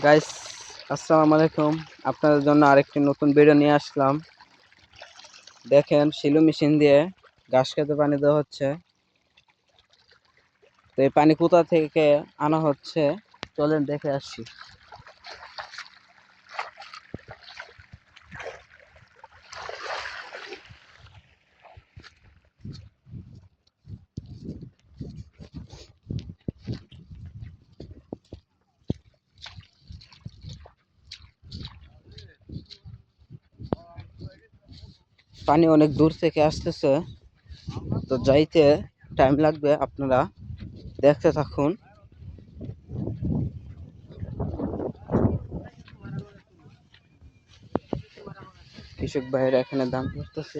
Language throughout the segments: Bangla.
গাইস, আসসালামু আলাইকুম। আপনাদের জন্য আরেকটি নতুন ভিডিও নিয়ে আসলাম। দেখেন, শিলু মেশিন দিয়ে ঘাস খেতে পানি দেওয়া হচ্ছে। তো এই পানি কোথা থেকে আনা হচ্ছে চলেন দেখে আসছি। পানি অনেক দূর থেকে আসতেছে, তো যাইতে টাইম লাগবে, আপনারা দেখতে থাকুন। কৃষক ভাইয়েরা এখানে দাম করতেছে।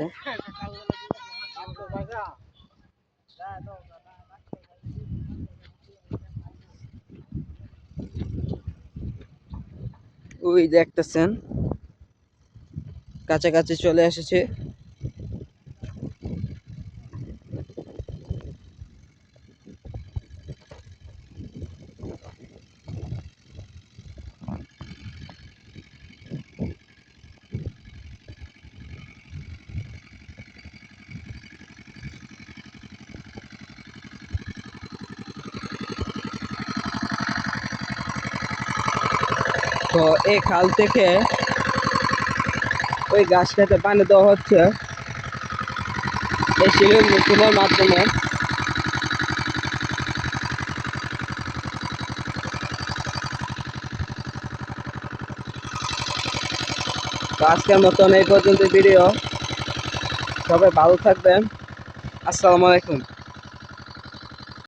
ওই দেখতেছেন, কাছাকাছি চলে এসেছে। তো এই খাল থেকে ওই গাছ খেতে পানি দেওয়া হচ্ছে এই শিলু মেশিনের মাধ্যমে। তো আজকের মতন এই পর্যন্ত ভিডিও। সবাই ভালো থাকবেন। আসসালামু আলাইকুম।